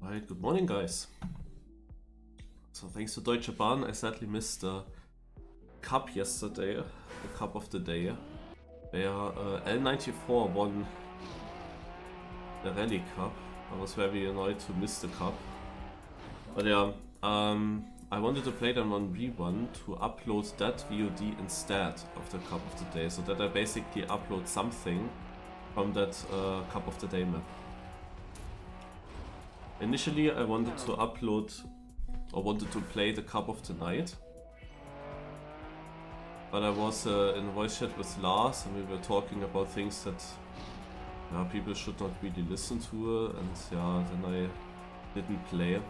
Alright, good morning guys. So thanks to Deutsche Bahn, I sadly missed the cup yesterday, the cup of the day, where L94 won the Rally Cup. I was very annoyed to miss the cup. But yeah, I wanted to play them on ReRun to upload that VOD instead of the cup of the day, so that I basically upload something from that cup of the day map. Initially I wanted to upload, or wanted to play the Cup of the Night, but I was in voice chat with Lars and we were talking about things that people should not really listen to, and then I didn't play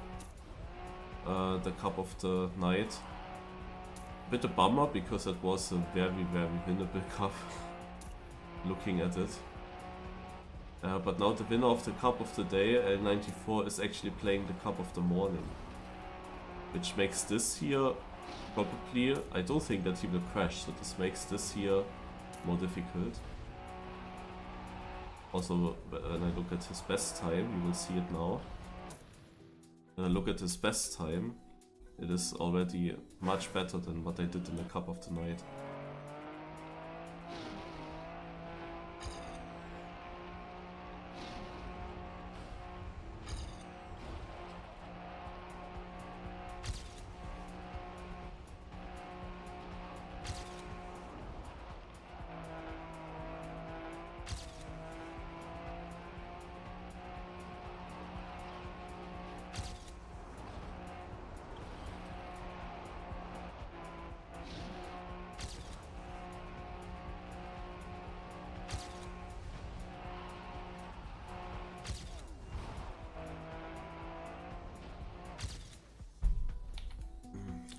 the Cup of the Night. Bit a bummer because it was a very winnable cup looking at it. But now the winner of the Cup of the Day, L94, is actually playing the Cup of the Morning. Which makes this here probably, I don't think that he will crash, so this makes this here more difficult. Also, when I look at his best time, you will see it now. When I look at his best time, it is already much better than what I did in the Cup of the Night.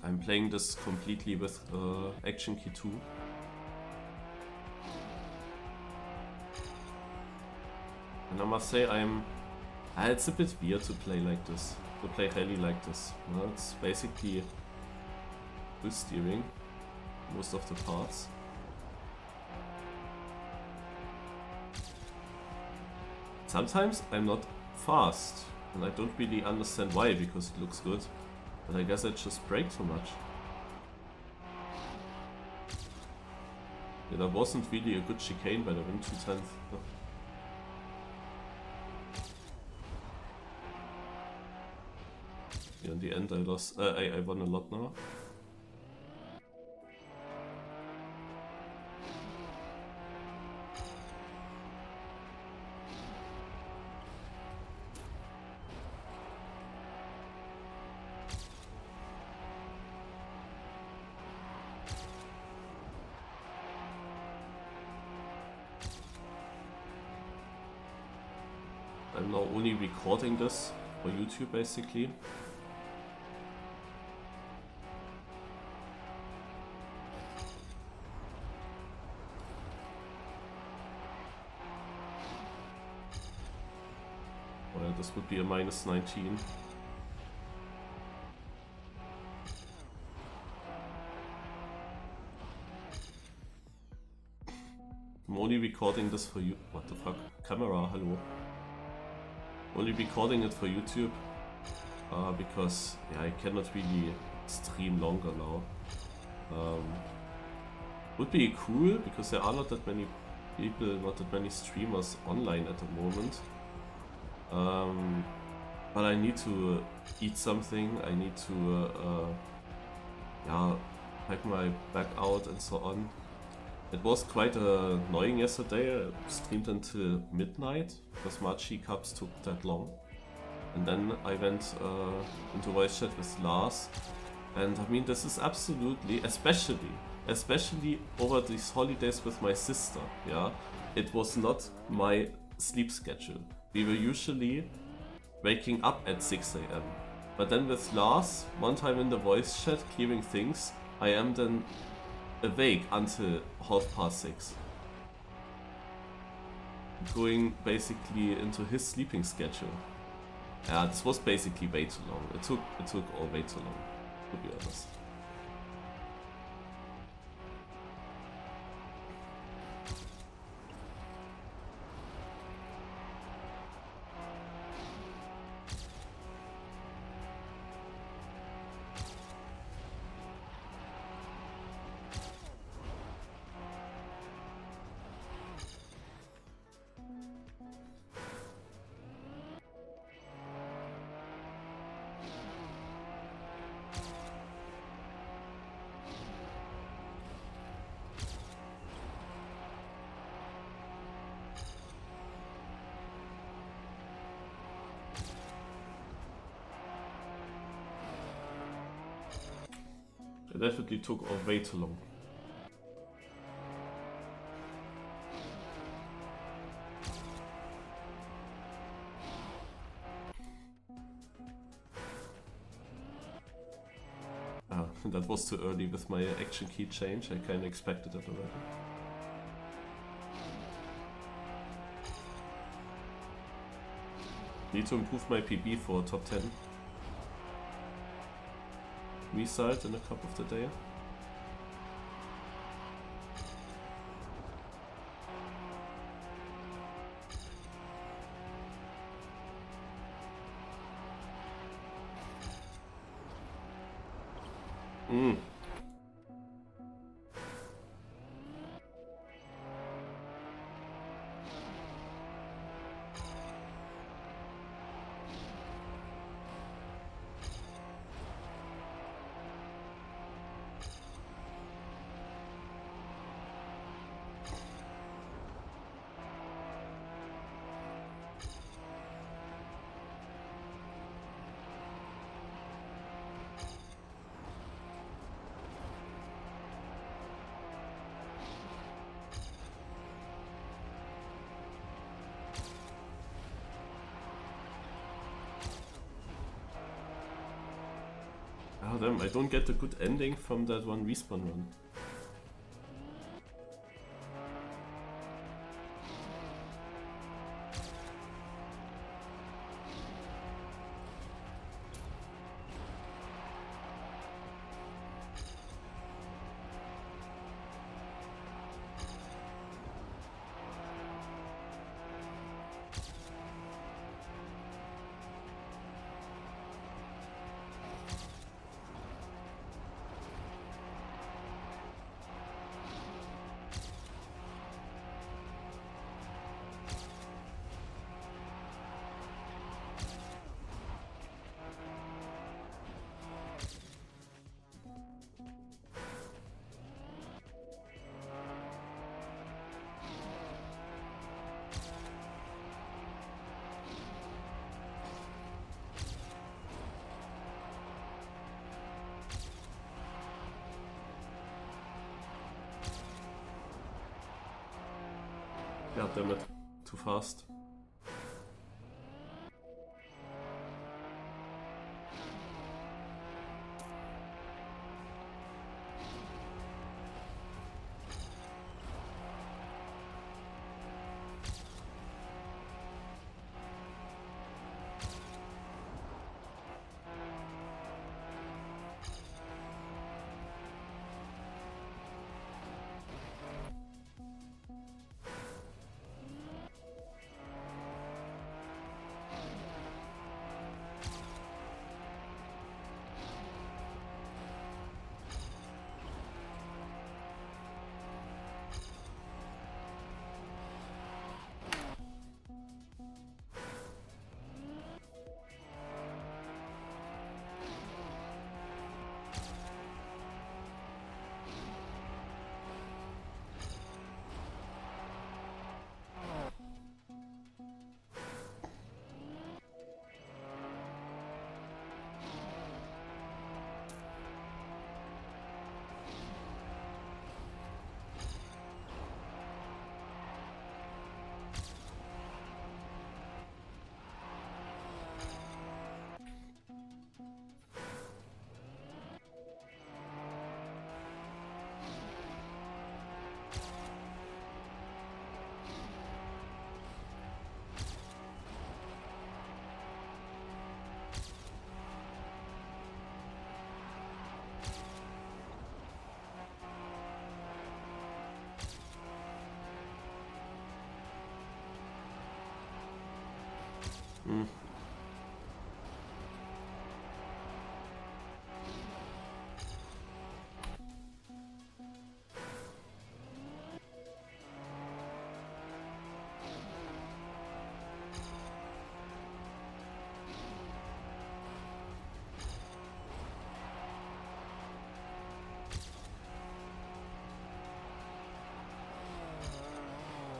I'm playing this completely with Action Key 2. And I must say it's a bit weird to play like this, to play rally like this. It's basically full steering, most of the parts. Sometimes I'm not fast, and I don't really understand why, because it looks good. But I guess I just brake too much. Yeah, that wasn't really a good chicane by the wind 210th. Yeah, in the end I lost. I won a lot now. I'm now only recording this for YouTube basically. Well, this would be a -19. I'm only recording this for you. What the fuck? Camera, hello. Only recording it for YouTube because I cannot really stream longer now. Would be cool because there are not that many people, not that many streamers online at the moment. But I need to eat something. I need to pack my bag out and so on. It was quite annoying yesterday. I streamed until midnight because Marchi Cups took that long. And then I went into voice chat with Lars. And I mean, this is absolutely, especially over these holidays with my sister, it was not my sleep schedule. We were usually waking up at 6 AM. But then with Lars, one time in the voice chat clearing things, I am then awake until 6:30, going basically into his sleeping schedule. Yeah, this was basically way too long. It took all way too long, to be honest. It definitely took way too long. That was too early with my action key change, I kinda expected it already. Need to improve my PB for top 10 result in a cup of the day. Oh damn, I don't get a good ending from that one respawn run. God damn it, too fast.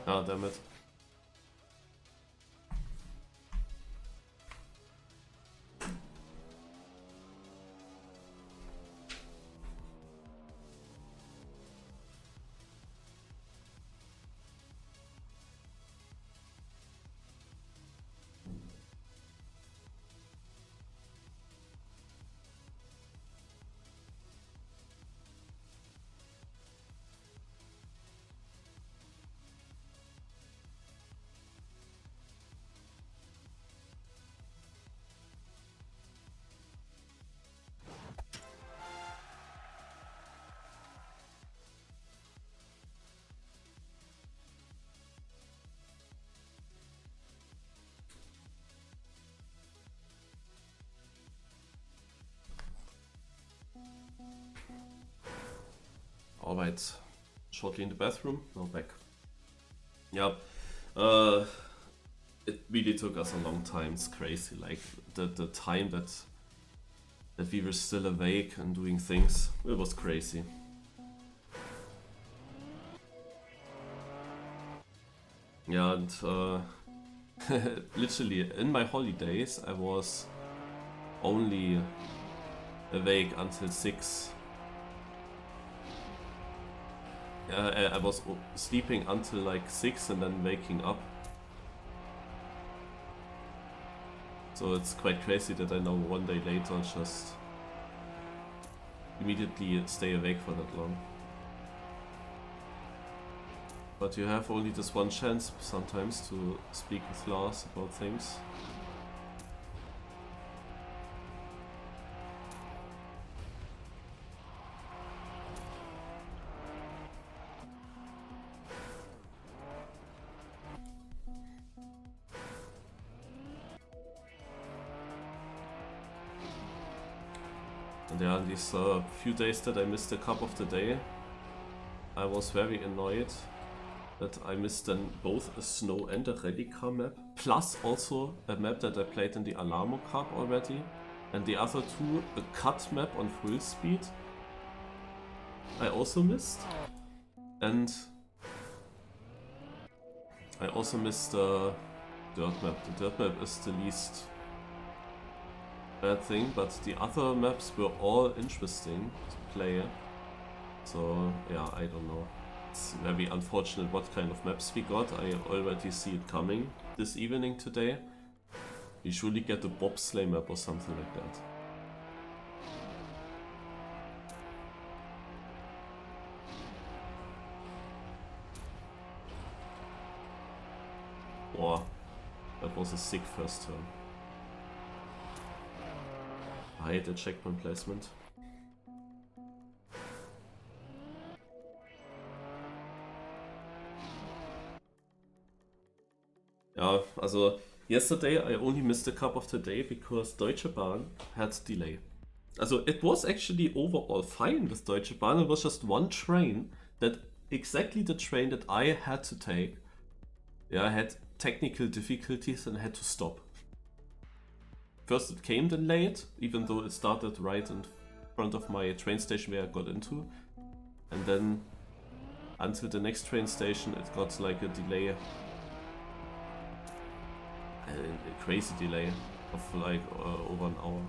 Ah, damn it. Alright, shortly in the bathroom, now back. Yeah, it really took us a long time, it's crazy, like the time that we were still awake and doing things, it was crazy. Yeah, and literally in my holidays I was only awake until 6. I was sleeping until like 6 and then waking up. So it's quite crazy that I now one day later just immediately stay awake for that long. But you have only this one chance sometimes to speak with Lars about things. And yeah, these few days that I missed the cup of the day, I was very annoyed that I missed then both a snow and a rally car map, plus also a map that I played in the Alamo Cup already, and the other two, a cut map on full speed, I also missed. And I also missed the dirt map. The dirt map is the least bad thing, but the other maps were all interesting to play. So yeah, I don't know. It's very unfortunate what kind of maps we got. I already see it coming this evening today. We surely get a bobsleigh map or something like that. Wow, that was a sick first turn. I hate the checkpoint placement. Ja, also yesterday I only missed a cup of the day because Deutsche Bahn had delay. Also it was actually overall fine with Deutsche Bahn. It was just one train that exactly the train that I had to take. Yeah, had technical difficulties and had to stop. First it came then late, even though it started right in front of my train station where I got into. And then until the next train station it got like a delay. A crazy delay of like over an hour.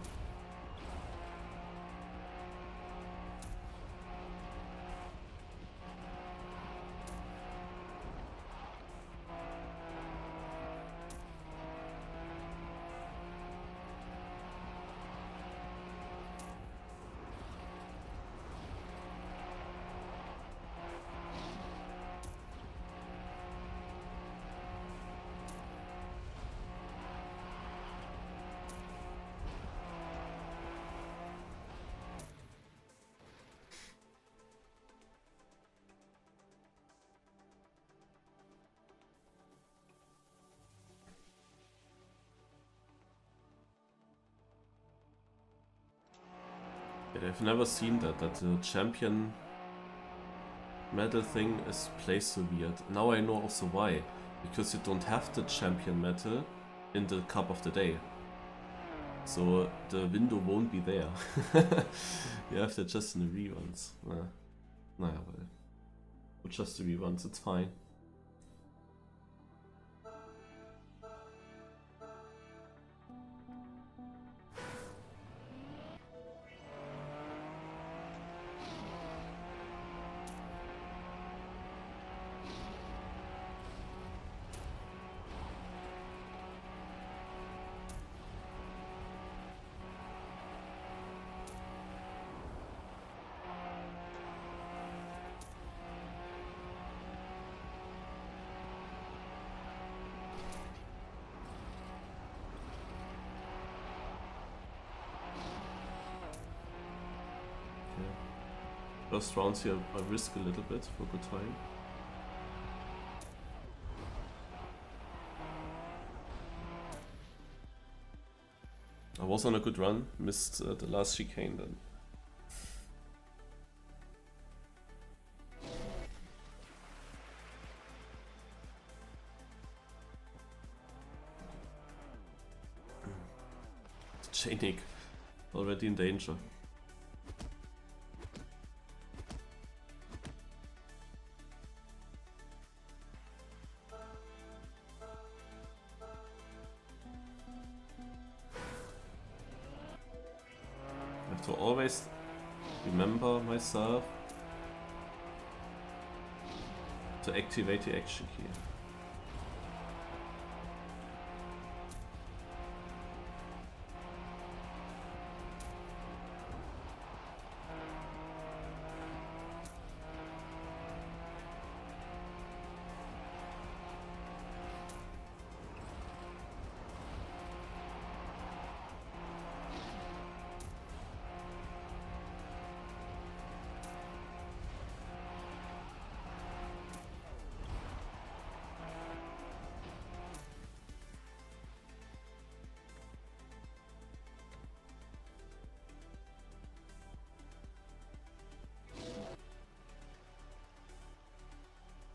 I've never seen that the champion medal thing is placed so weird. Now I know also why. Because you don't have the champion medal in the cup of the day. So the window won't be there. You have that just in the reruns. Naja, well. Or just the reruns, it's fine. First rounds here I risk a little bit for good time. I was on a good run, missed the last chicane then. Chainik already in danger. I have to always remember myself to activate the action key.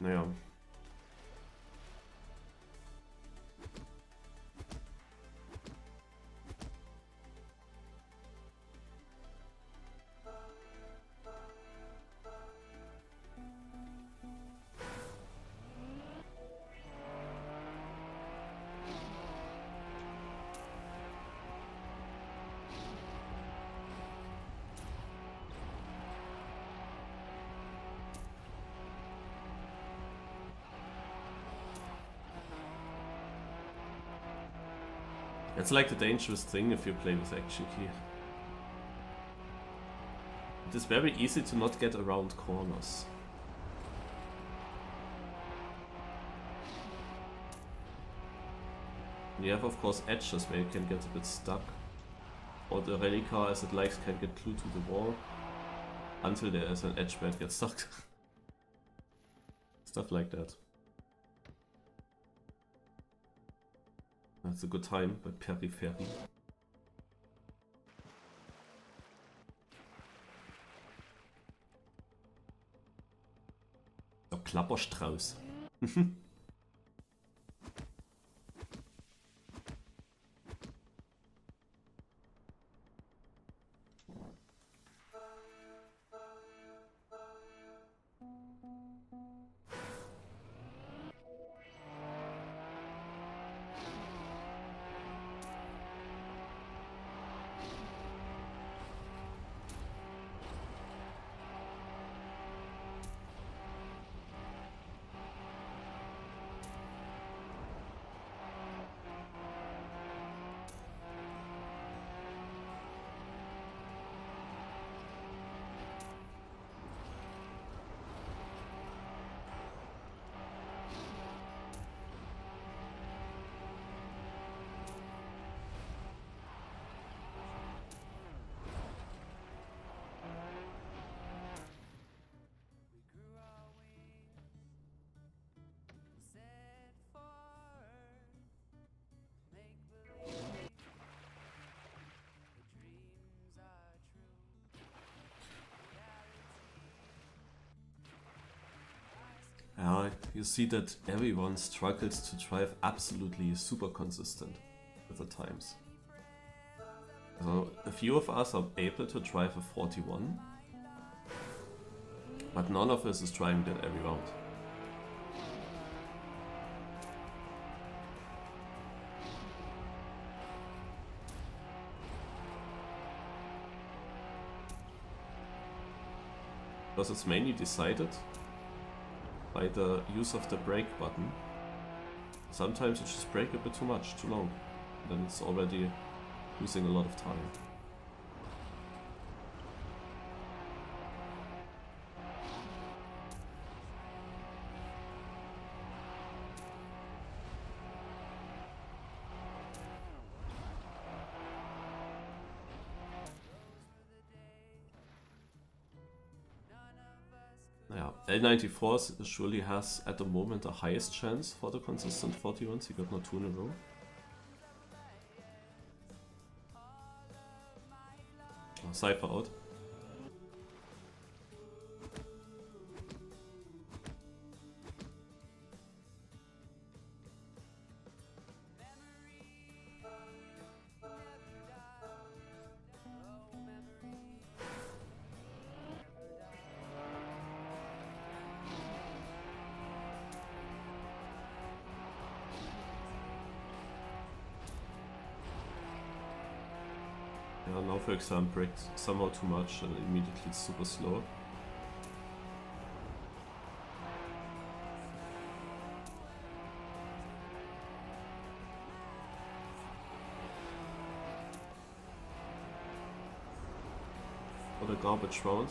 Naja. It's like the dangerous thing if you play with action key. It is very easy to not get around corners. And you have of course edges where you can get a bit stuck. Or the rally car as it likes can get glued to the wall. Until there is an edge where it gets stuck. Stuff like that. That's a good time bei Peripherie. Der Klapperstrauß. You see that everyone struggles to drive absolutely super consistent with the times. So a few of us are able to drive a 41, but none of us is driving that every round. Because it's mainly decided by the use of the brake button. Sometimes you just brake a bit too much, too long. Then it's already losing a lot of time. L94 surely has at the moment the highest chance for the consistent 41s. He got not 2 in a row. Cypher out. for example, braked somehow too much and immediately it's super slow. What a garbage round.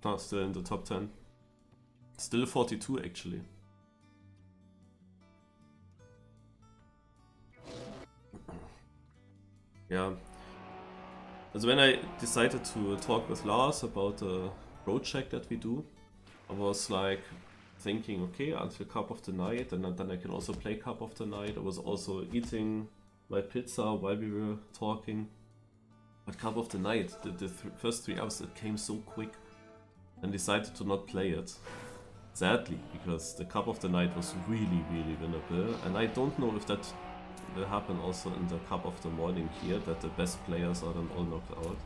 No, still in the top 10. Still 42 actually. Yeah. Also when I decided to talk with Lars about the project that we do, I was like thinking, okay, until Cup of the Night, and then I can also play Cup of the Night. I was also eating my pizza while we were talking. But Cup of the Night, the first 3 hours, it came so quick. And decided to not play it. Sadly, because the Cup of the Night was really, really winnable. And I don't know if that will happen also in the Cup of the Morning here, that the best players are then all knocked out.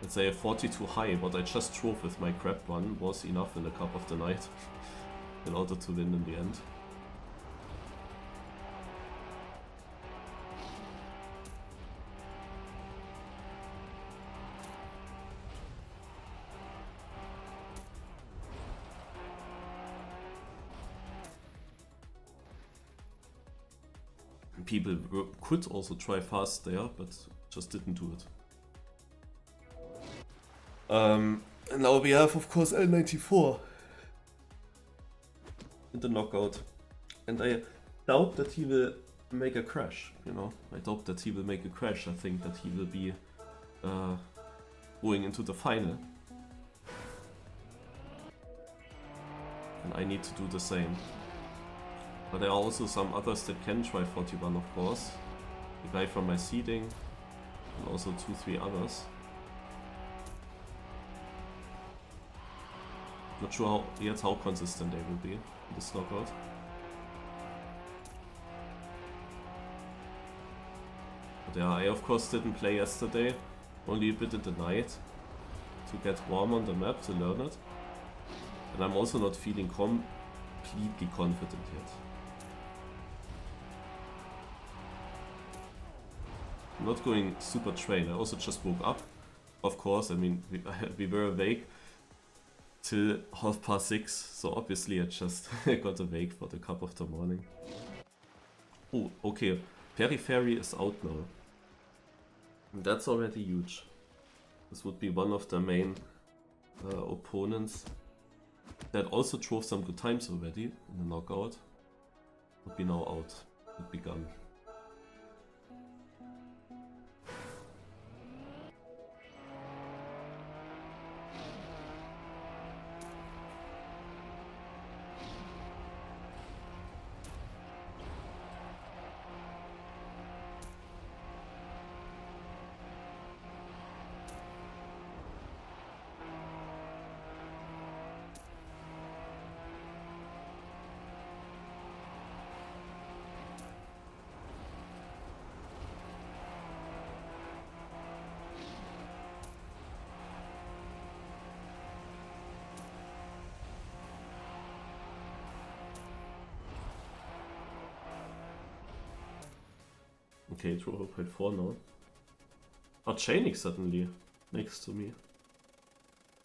Let's say a 42 high, what I just drove with my crap one was enough in the Cup of the Night in order to win in the end. People could also try fast there, but just didn't do it. And now we have, of course, L94 in the knockout. And I doubt that he will make a crash, you know. I doubt that he will make a crash. I think that he will be going into the final. And I need to do the same. But there are also some others that can try 41, of course. The guy from my seeding, and also 2-3 others. Not sure yet how consistent they will be in this knockout. But yeah, I of course didn't play yesterday, only a bit in the night to get warm on the map, to learn it. And I'm also not feeling completely confident yet. I'm not going super train. I also just woke up, of course. I mean, we were awake till 6:30, so obviously I just got awake for the Cup of the Morning. Oh, okay. Periphery is out now. And that's already huge. This would be one of the main opponents that also drove some good times already in the knockout. Would be now out. Would be gone. Okay, 12.4 now. Oh, chaining suddenly next to me.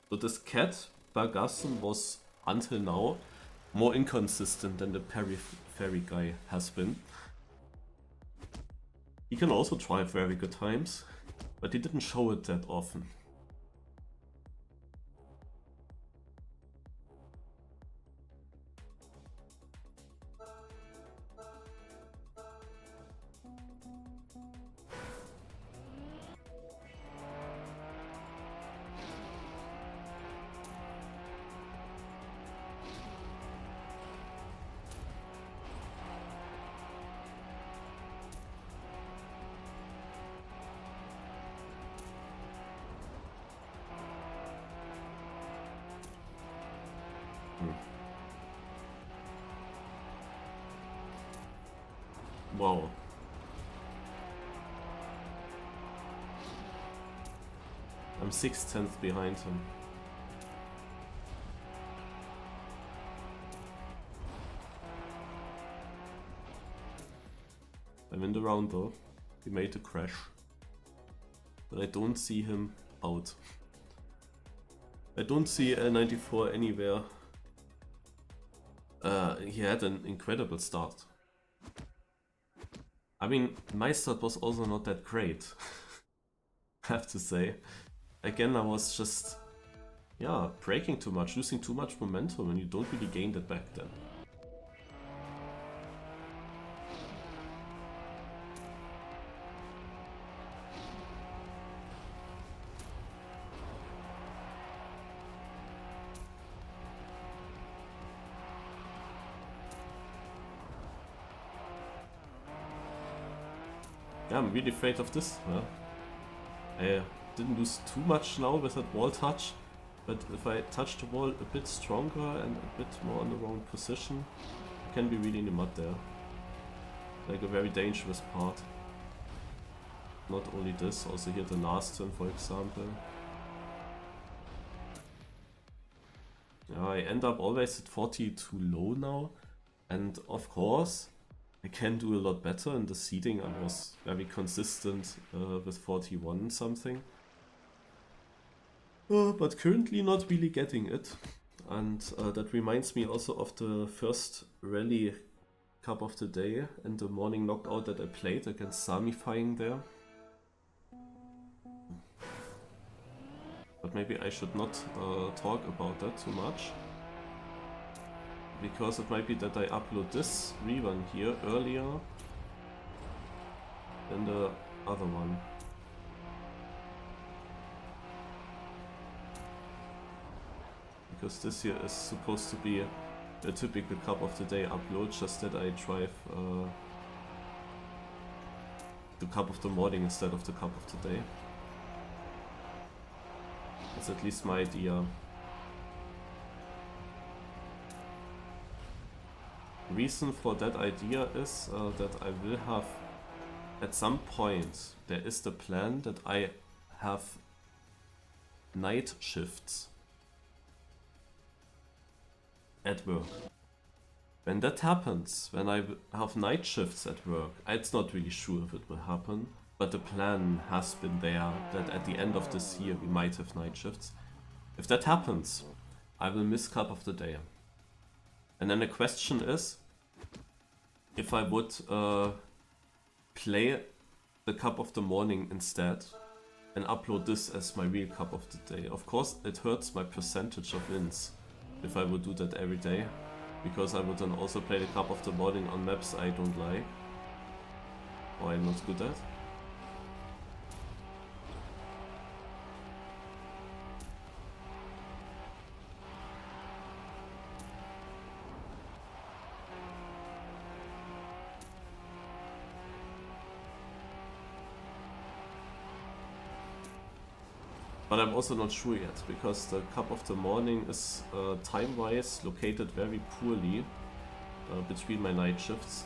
So this cat Bargassen was until now more inconsistent than the periphery guy has been. He can also drive very good times, but he didn't show it that often. Wow. I'm 6/10 behind him. I win the round though. He made a crash. But I don't see him out. I don't see L94 anywhere. He had an incredible start. I mean, my start was also not that great. I have to say. Again, I was just, yeah, braking too much, losing too much momentum, and you don't really gain that back then. Yeah, I'm really afraid of this. I didn't lose too much now with that wall touch, but if I touch the wall a bit stronger and a bit more on the wrong position, I can be really in the mud there. Like a very dangerous part. Not only this, also here the last turn, for example. Yeah, I end up always at 40 too low now, and of course I can do a lot better in the seeding. I was very consistent with 41 something. But currently not really getting it. And that reminds me also of the first Rally Cup of the day and the morning knockout that I played against Samifying there. But maybe I should not talk about that too much. Because it might be that I upload this rerun here earlier than the other one. Because this here is supposed to be a typical Cup of the Day upload, just that I drive the Cup of the Morning instead of the Cup of the Day. That's at least my idea. Reason for that idea is that I will have, at some point, there is the plan that I have night shifts at work. When that happens, when I have night shifts at work, it's not really sure if it will happen, but the plan has been there that at the end of this year we might have night shifts. If that happens, I will miss Cup of the Day. And then the question is, if I would play the Cup of the Morning instead and upload this as my real Cup of the Day. Of course, it hurts my percentage of wins if I would do that every day, because I would then also play the Cup of the Morning on maps I don't like or I'm not good at. But I'm also not sure yet, because the Cup of the Morning is time-wise located very poorly between my night shifts.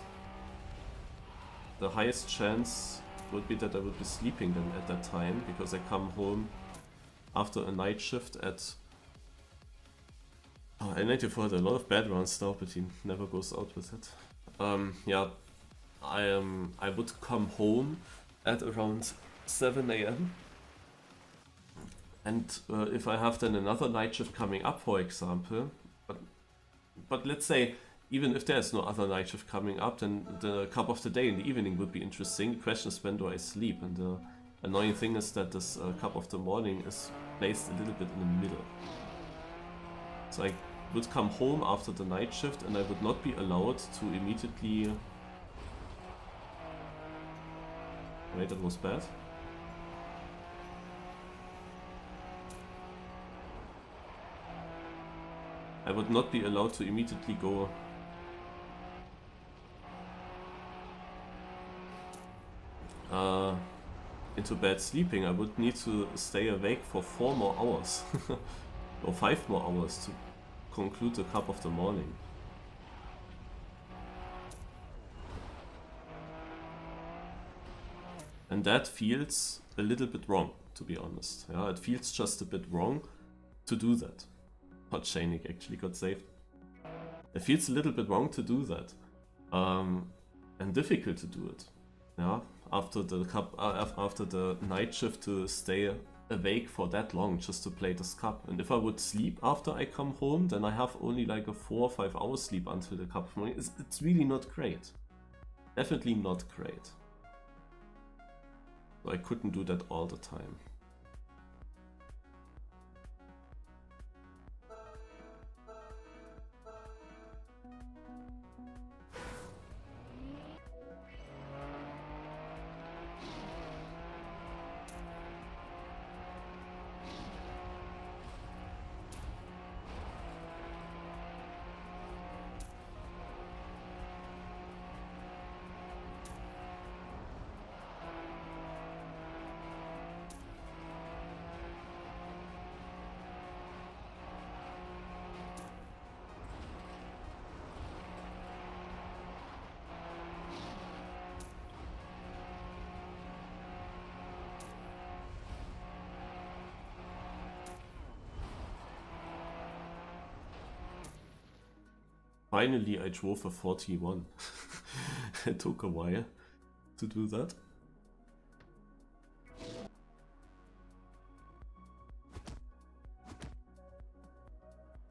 The highest chance would be that I would be sleeping then at that time, because I come home after a night shift at... N94 had a lot of bad runs now, but he never goes out with it. Yeah, I would come home at around 7 AM. And if I have then another night shift coming up, for example, but let's say, even if there's no other night shift coming up, then the Cup of the Day in the evening would be interesting. The question is, when do I sleep? And the annoying thing is that this Cup of the Morning is placed a little bit in the middle. So I would come home after the night shift and I would not be allowed to immediately... Wait, that was bad. I would not be allowed to immediately go into bed sleeping. I would need to stay awake for 4 more hours or 5 more hours to conclude the Cup of the Morning. And that feels a little bit wrong, to be honest. Yeah, it feels just a bit wrong to do that. But Shainik actually got saved. It feels a little bit wrong to do that. And difficult to do it. Yeah, after the night shift, to stay awake for that long just to play this cup. And if I would sleep after I come home, then I have only like a 4 or 5 hours sleep until the cup morning. It's really not great. Definitely not great. So I couldn't do that all the time. Finally, I drove a 41. It took a while to do that.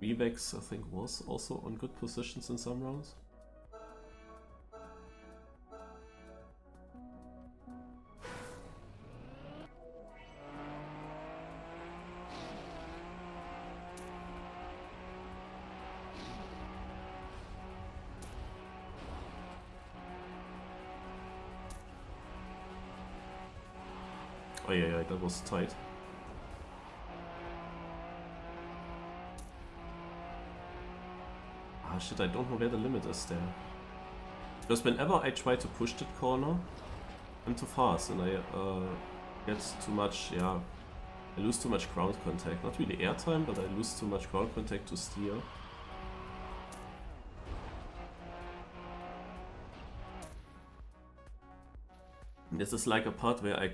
Vivex, I think, was also on good positions in some rounds. Oh yeah, that was tight. Ah shit, I don't know where the limit is there. Because whenever I try to push that corner, I'm too fast and I get too much, yeah, I lose too much ground contact. Not really airtime, but I lose too much ground contact to steer. And this is like a part where I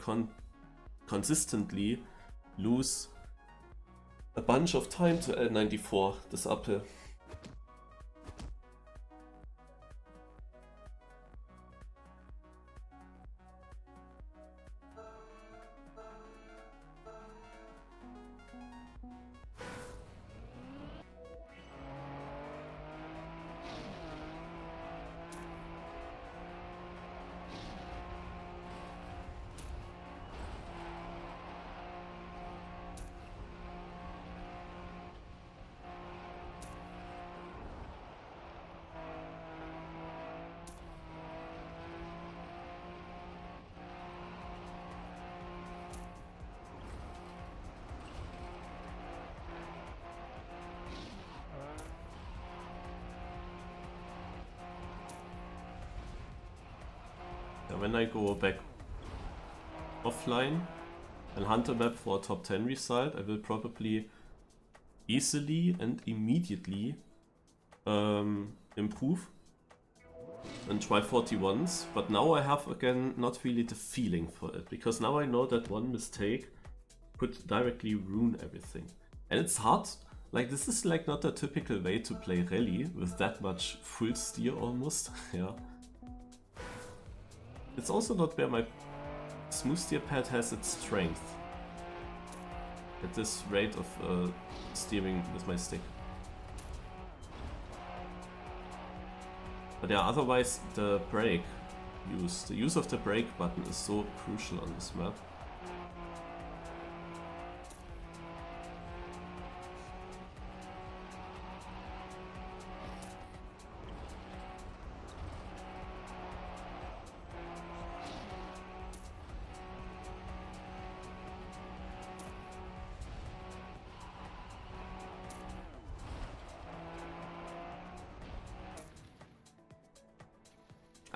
consistently lose a bunch of time to L94, this uphill. When I go back offline and hunt a map for a top 10 result, I will probably easily and immediately improve and try 41s, but now I have again not really the feeling for it, because now I know that one mistake could directly ruin everything. And it's hard, like this is like not a typical way to play rally with that much full steer almost, yeah. It's also not where my smooth steer pad has its strength. At this rate of steering with my stick. But yeah, otherwise the brake use. The use of the brake button is so crucial on this map.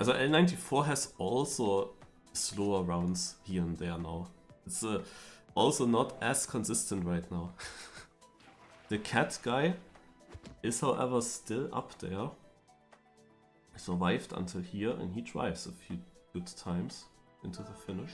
Also L94 has also slower rounds here and there now. It's also not as consistent right now. The cat guy is however still up there. He survived until here and he drives a few good times into the finish.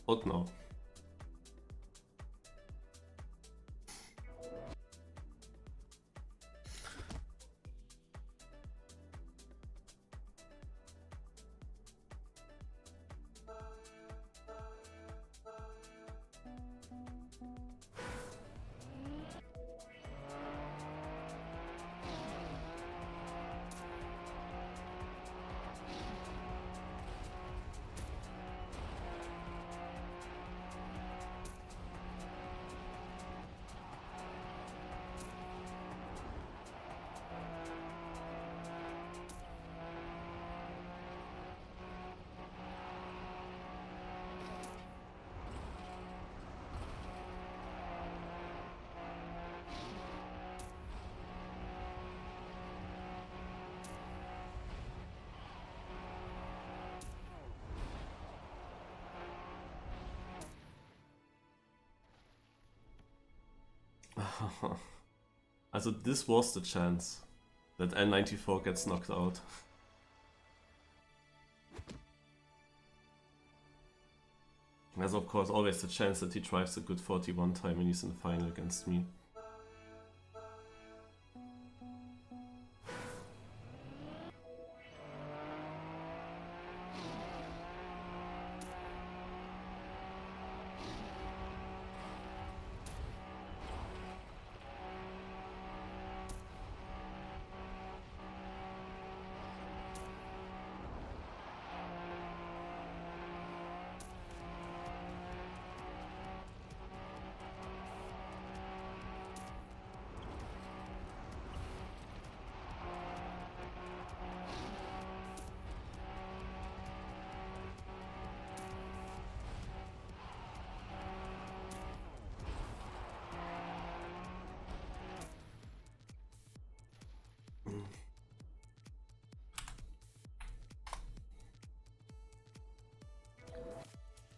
Oh no. Also this was the chance that N94 gets knocked out. There's of course always the chance that he drives a good 41 time when he's in the final against me.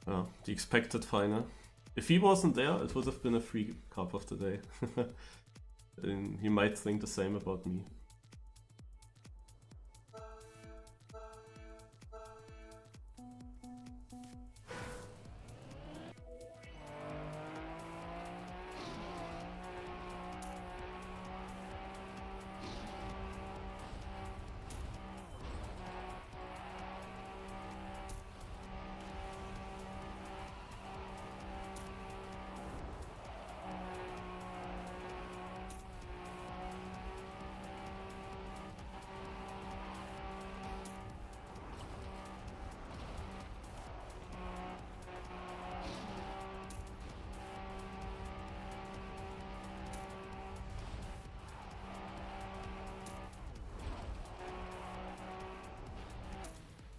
Oh, the expected final. If he wasn't there, it would have been a free cup of the day. And he might think the same about me.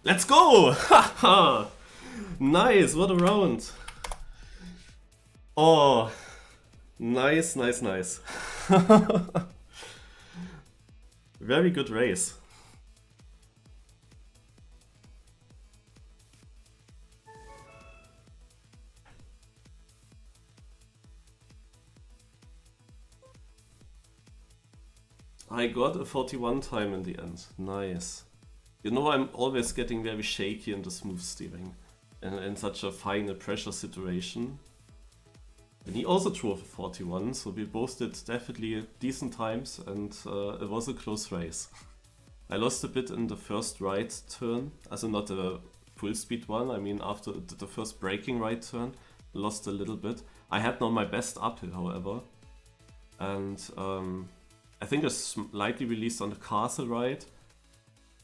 Let's go! Haha! Nice, what a round! Oh, nice, nice, nice. Very good race. I got a 41 time in the end. Nice. You know, I'm always getting very shaky in the smooth steering in such a final pressure situation. And he also drove a 41, so we both did definitely decent times, and it was a close race. I lost a bit in the first right turn, also not a full speed one, I mean after the first braking right turn, lost a little bit. I had now my best uphill, however, and I think I slightly released on the castle right,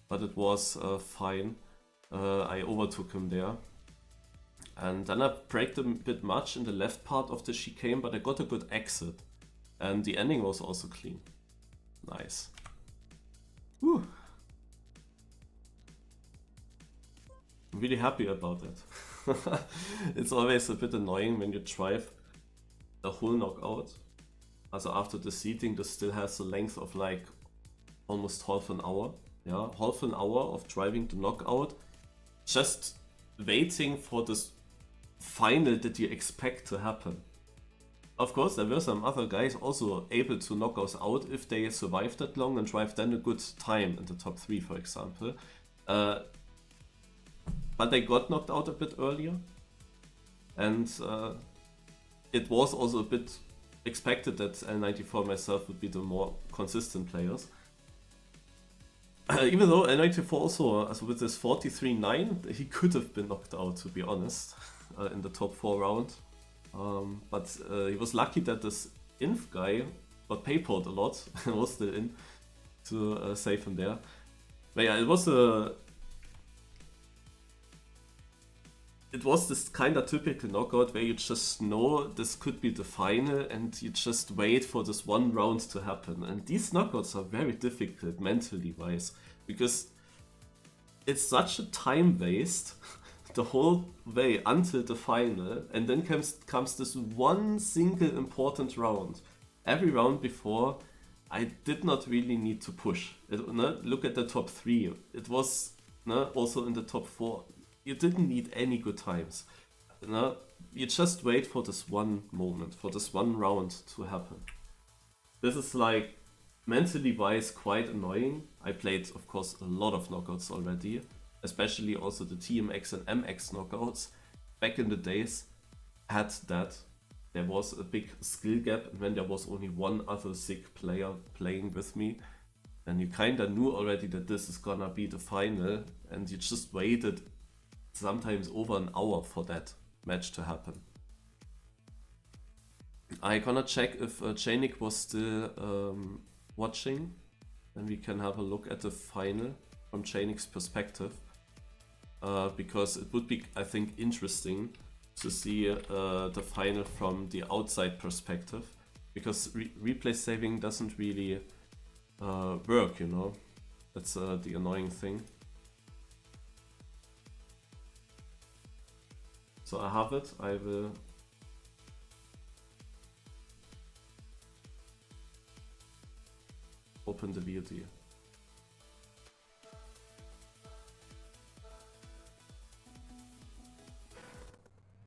but it was fine. I overtook him there. And then I braked a bit much in the left part of the chicane, but I got a good exit. And the ending was also clean. Nice. Whew. I'm really happy about that. It's always a bit annoying when you drive the whole knockout. Also after the seating, this still has a length of like almost half an hour. Yeah, half an hour of driving the knockout. Just waiting for this final that you expect to happen. Of course, there were some other guys also able to knock us out if they survive that long and drive then a good time in the top 3, for example. But they got knocked out a bit earlier. And it was also a bit expected that L94 myself would be the more consistent players. Even though L94 also, with this 43-9, he could have been knocked out, to be honest, in the top 4 round. But he was lucky that this Inf guy got paypalled a lot and was still in to save him there. But yeah, it was this kind of typical knockout where you just know this could be the final and you just wait for this one round to happen. And these knockouts are very difficult mentally wise because it's such a time waste the whole way until the final, and then comes this one single important round. Every round before, I did not really need to push. Look at the top 3. It was also in the top 4. You didn't need any good times. You just wait for this one moment, for this one round to happen. This is like, mentally wise, quite annoying. I played, of course, a lot of knockouts already, especially also the TMX and MX knockouts. Back in the days, had that. There was a big skill gap, and when there was only one other sick player playing with me, then you kinda knew already that this is gonna be the final, and you just waited sometimes over an hour for that match to happen. I gonna check if Janik was still watching, and we can have a look at the final from Janik's perspective, because it would be, I think, interesting to see the final from the outside perspective, because replay saving doesn't really work, you know. That's the annoying thing. So I have it. I will open the VOD.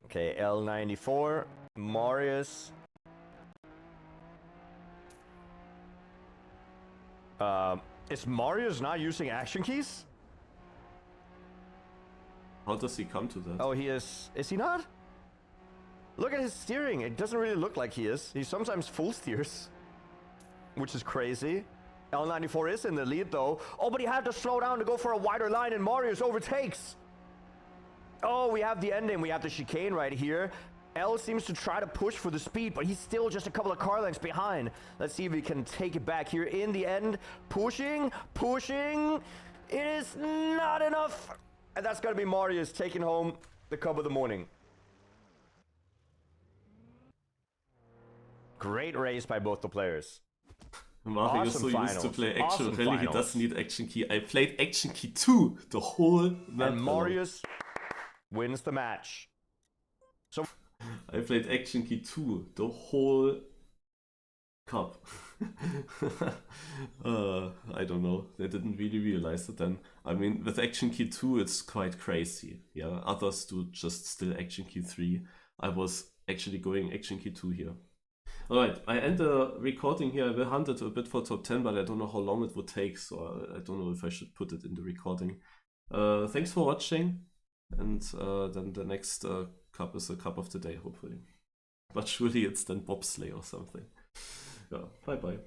Okay, L94, Marius. Is Marius not using action keys? How does he come to that? Oh, he is. Is he not? Look at his steering. It doesn't really look like he is. He sometimes full steers, which is crazy. L94 is in the lead though. Oh, but he had to slow down to go for a wider line, and Marius overtakes. Oh, we have the ending. We have the chicane right here. L seems to try to push for the speed, but he's still just a couple of car lengths behind. Let's see if we can take it back here in the end. Pushing. It is not enough. And that's going to be Marius taking home the cup of the morning. Great race by both the players. Mario is so used to play action rally, he doesn't need action key. I played action key 2 the whole map. And Marius wins the match. So I played action key 2 the whole cup. I don't know. They didn't really realize it then. I mean, with action key 2 it's quite crazy. Yeah, others do just still action key 3. I was actually going action key 2 here. Alright, I end the recording here. I will hunt it a bit for top 10, but I don't know how long it would take, so I don't know if I should put it in the recording. Thanks for watching, and then the next cup is a cup of the day, hopefully. But surely it's then bobsleigh or something. Yeah, bye bye.